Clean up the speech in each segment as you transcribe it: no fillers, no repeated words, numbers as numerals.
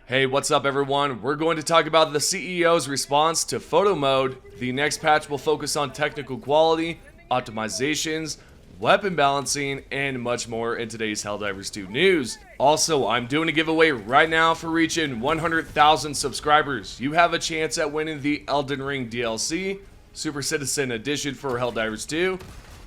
Hey, what's up everyone? We're going to talk about the CEO's response to photo mode. The next patch will focus on technical quality, optimizations, weapon balancing, and much more in today's Helldivers 2 news. Also, I'm doing a giveaway right now for reaching 100,000 subscribers. You have a chance at winning the Elden Ring DLC, Super Citizen Edition for Helldivers 2,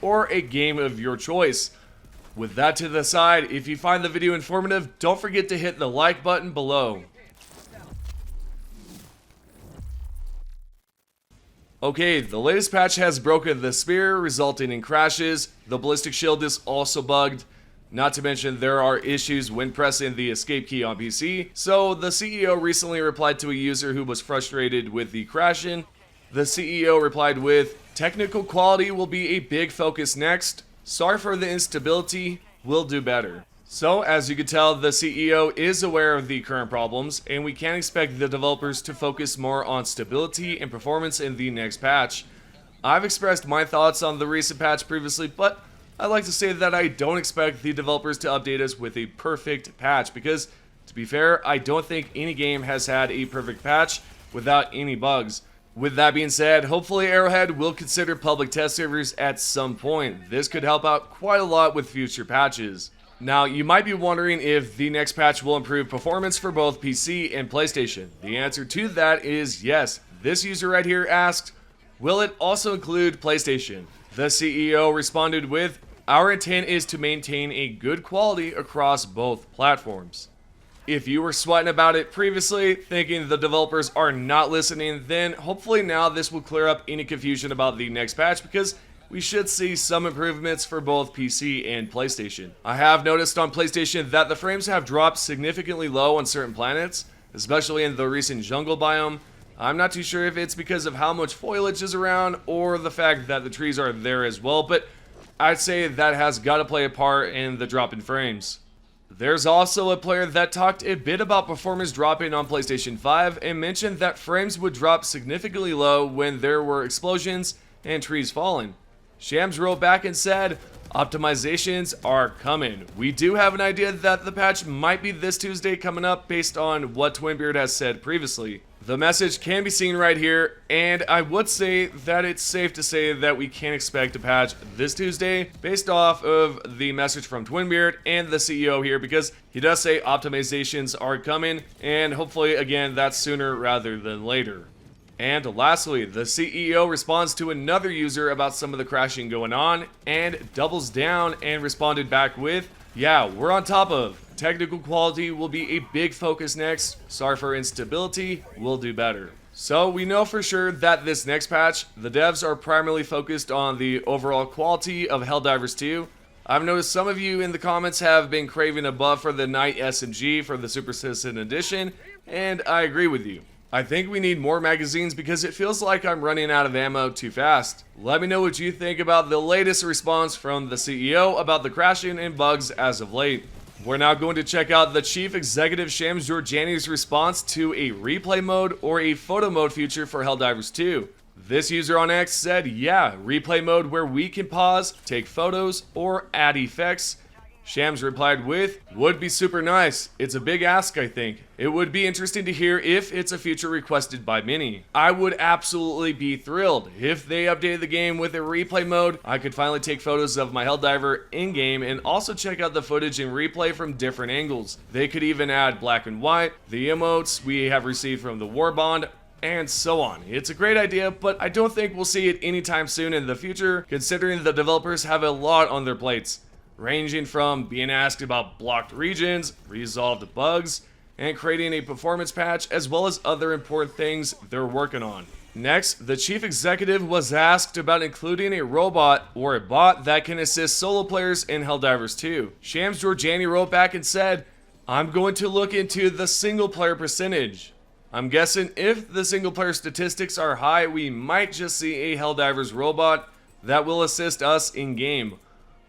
or a game of your choice. With that to the side, if you find the video informative, don't forget to hit the like button below. Okay, the latest patch has broken the spear, resulting in crashes. The ballistic shield is also bugged. Not to mention, there are issues when pressing the escape key on PC. So, the CEO recently replied to a user who was frustrated with the crashing. The CEO replied with, "Technical quality will be a big focus next. Sorry for the instability, we'll do better." So, as you can tell, the CEO is aware of the current problems, and we can expect the developers to focus more on stability and performance in the next patch. I've expressed my thoughts on the recent patch previously, but I'd like to say that I don't expect the developers to update us with a perfect patch, because, to be fair, I don't think any game has had a perfect patch without any bugs. With that being said, hopefully Arrowhead will consider public test servers at some point. This could help out quite a lot with future patches. Now, you might be wondering if the next patch will improve performance for both PC and PlayStation. The answer to that is yes. This user right here asked, will it also include PlayStation? The CEO responded with, "Our intent is to maintain a good quality across both platforms." If you were sweating about it previously, thinking the developers are not listening, then hopefully now this will clear up any confusion about the next patch, because we should see some improvements for both PC and PlayStation. I have noticed on PlayStation that the frames have dropped significantly low on certain planets, especially in the recent jungle biome. I'm not too sure if it's because of how much foliage is around or the fact that the trees are there as well, but I'd say that has got to play a part in the drop in frames. There's also a player that talked a bit about performance dropping on PlayStation 5 and mentioned that frames would drop significantly low when there were explosions and trees falling. Shams wrote back and said, "Optimizations are coming. We do have an idea that the patch might be this Tuesday coming up based on what Twinbeard has said previously." The message can be seen right here, and I would say that it's safe to say that we can expect a patch this Tuesday based off of the message from Twinbeard and the CEO here, because he does say optimizations are coming, and hopefully, again, that's sooner rather than later. And lastly, the CEO responds to another user about some of the crashing going on and doubles down and responded back with, "Yeah, we're on top of. Technical quality will be a big focus next. Sorry for instability, we'll do better." So we know for sure that this next patch, the devs are primarily focused on the overall quality of Helldivers 2. I've noticed some of you in the comments have been craving a buff for the Night SMG for the Super Citizen Edition, and I agree with you. I think we need more magazines because it feels like I'm running out of ammo too fast. Let me know what you think about the latest response from the CEO about the crashing and bugs as of late. We're now going to check out the Chief Executive Shams Georgiani's response to a replay mode or a photo mode feature for Helldivers 2. This user on X said, "Yeah, replay mode where we can pause, take photos, or add effects." Shams replied with, "Would be super nice. It's a big ask, I think. It would be interesting to hear if it's a feature requested by many. I would absolutely be thrilled. If they updated the game with a replay mode, I could finally take photos of my Helldiver in-game and also check out the footage in replay from different angles. They could even add black and white, the emotes we have received from the War Bond, and so on. It's a great idea, but I don't think we'll see it anytime soon in the future, considering the developers have a lot on their plates, ranging from being asked about blocked regions, resolved bugs, and creating a performance patch, as well as other important things they're working on." Next, the chief executive was asked about including a robot or a bot that can assist solo players in Helldivers 2. Shams Georgiani wrote back and said, "I'm going to look into the single player percentage. I'm guessing if the single player statistics are high, we might just see a Helldivers robot that will assist us in game.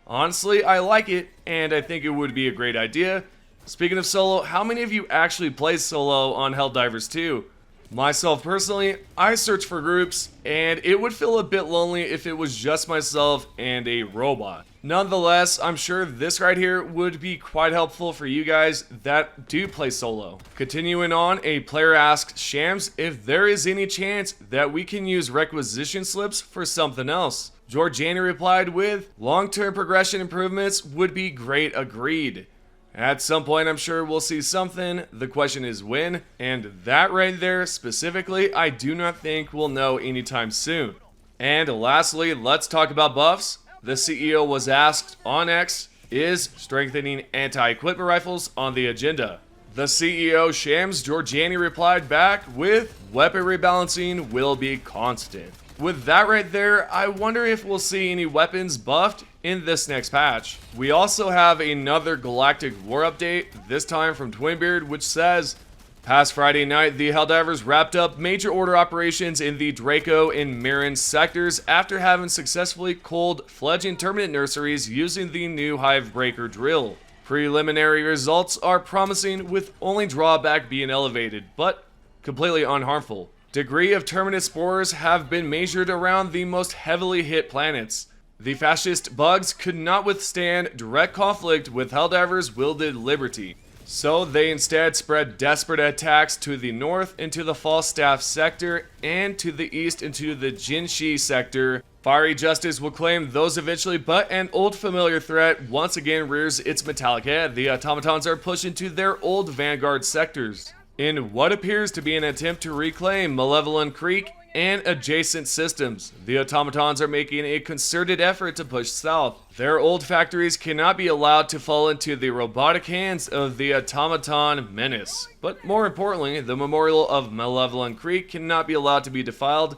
Honestly, I like it, and I think it would be a great idea." Speaking of solo, how many of you actually play solo on Helldivers 2? Myself personally, I search for groups, and it would feel a bit lonely if it was just myself and a robot. Nonetheless, I'm sure this right here would be quite helpful for you guys that do play solo. Continuing on, a player asks Shams if there is any chance that we can use requisition slips for something else. Georgiani replied with, long-term progression improvements would be great, agreed. At some point, I'm sure we'll see something. The question is when, and that right there specifically, I do not think we'll know anytime soon. And lastly, let's talk about buffs. The CEO was asked on X, is strengthening anti-equipment rifles on the agenda? The CEO Shams Georgiani replied back with, weapon rebalancing will be constant. With that right there, I wonder if we'll see any weapons buffed in this next patch. We also have another Galactic War update, this time from Twinbeard, which says, past Friday night, the Helldivers wrapped up major order operations in the Draco and Marin sectors after having successfully culled fledgling terminate nurseries using the new Hive Breaker drill. Preliminary results are promising, with only drawback being elevated, but completely unharmful. Degree of terminate spores have been measured around the most heavily hit planets. The fascist bugs could not withstand direct conflict with Helldivers' wielded liberty, so they instead spread desperate attacks to the north into the Falstaff sector and to the east into the Jinshi sector. Fiery Justice will claim those eventually, but an old familiar threat once again rears its metallic head. The automatons are pushed into their old Vanguard sectors in what appears to be an attempt to reclaim Malevolent Creek and adjacent systems. The automatons are making a concerted effort to push south. Their old factories cannot be allowed to fall into the robotic hands of the automaton menace. But more importantly, the memorial of Malevolent Creek cannot be allowed to be defiled,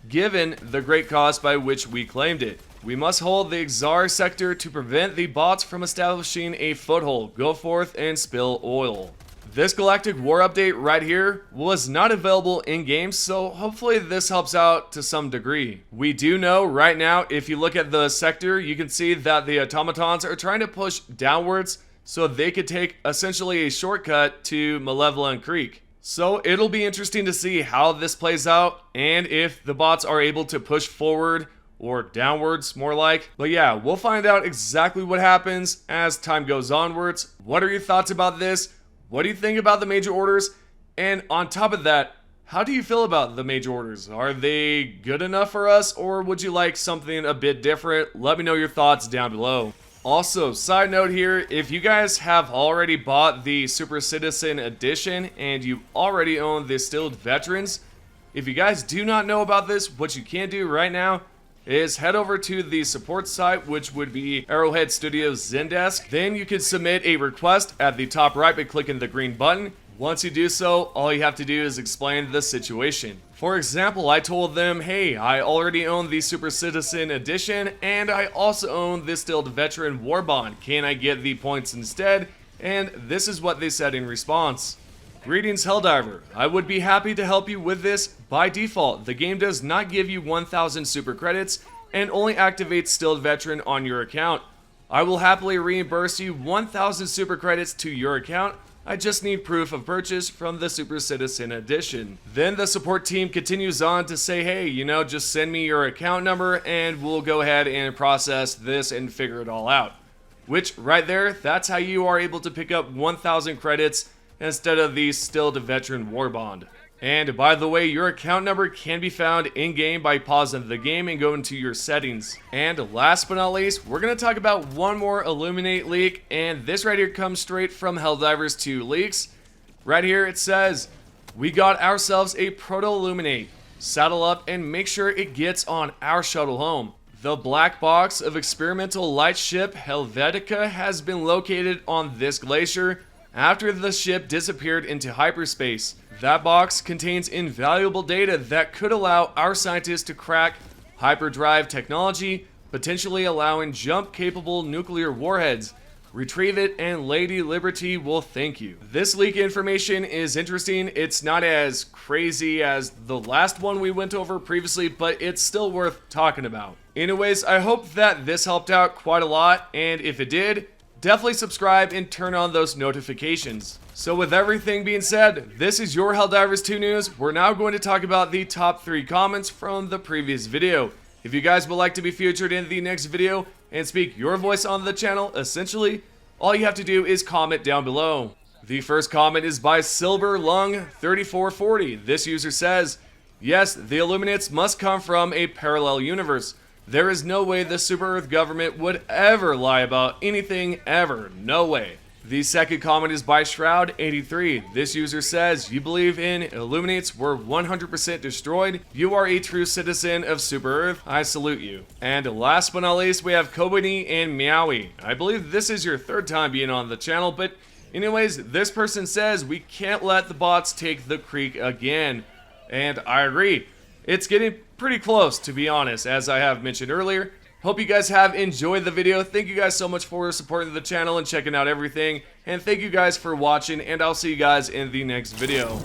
given the great cost by which we claimed it. We must hold the Xar sector to prevent the bots from establishing a foothold. Go forth and spill oil. This Galactic War update right here was not available in-game, so hopefully this helps out to some degree. We do know right now, if you look at the sector, you can see that the automatons are trying to push downwards so they could take essentially a shortcut to Malevolent Creek. So it'll be interesting to see how this plays out and if the bots are able to push forward or downwards, more like. But yeah, we'll find out exactly what happens as time goes onwards. What are your thoughts about this? What do you think about the major orders? And on top of that, how do you feel about the major orders? Are they good enough for us, or would you like something a bit different? Let me know your thoughts down below. Also, side note here, if you guys have already bought the Super Citizen Edition and you already own the Stilled Veterans, if you guys do not know about this, what you can do right now is head over to the support site, which would be Arrowhead Studios Zendesk. Then you can submit a request at the top right by clicking the green button. Once you do so, all you have to do is explain the situation. For example, I told them, hey, I already own the Super Citizen Edition, and I also own the Stilled Veteran War Bond. Can I get the points instead? And this is what they said in response. Greetings, Helldiver. I would be happy to help you with this. By default, the game does not give you 1,000 super credits and only activates Stilled Veteran on your account. I will happily reimburse you 1,000 super credits to your account. I just need proof of purchase from the Super Citizen Edition. Then the support team continues on to say, hey, just send me your account number and we'll go ahead and process this and figure it all out. Which, right there, that's how you are able to pick up 1,000 credits instead of the Stilled Veteran War Bond. And by the way, your account number can be found in-game by pausing the game and going to your settings. And last but not least, we're going to talk about one more Illuminate leak, and this right here comes straight from Helldivers 2 leaks. Right here it says, we got ourselves a Proto-Illuminate. Saddle up and make sure it gets on our shuttle home. The black box of experimental light ship Helvetica has been located on this glacier after the ship disappeared into hyperspace. That box contains invaluable data that could allow our scientists to crack hyperdrive technology, potentially allowing jump-capable nuclear warheads. Retrieve it and Lady Liberty will thank you. This leak information is interesting. It's not as crazy as the last one we went over previously, but it's still worth talking about. Anyways, I hope that this helped out quite a lot, and if it did, definitely subscribe and turn on those notifications. So with everything being said, this is your Helldivers 2 news. We're now going to talk about the top 3 comments from the previous video. If you guys would like to be featured in the next video and speak your voice on the channel, essentially, all you have to do is comment down below. The first comment is by SilverLung3440. This user says, yes, the Illuminates must come from a parallel universe. There is no way the Super Earth government would ever lie about anything ever. No way. The second comment is by Shroud83. This user says, you believe in Illuminates were 100% destroyed? You are a true citizen of Super Earth. I salute you. And last but not least, we have Kobani and Meowie. I believe this is your third time being on the channel, but anyways, this person says we can't let the bots take the creek again. And I agree. It's getting pretty close, to be honest, as I have mentioned earlier. Hope you guys have enjoyed the video. Thank you guys so much for supporting the channel and checking out everything. And thank you guys for watching, and I'll see you guys in the next video.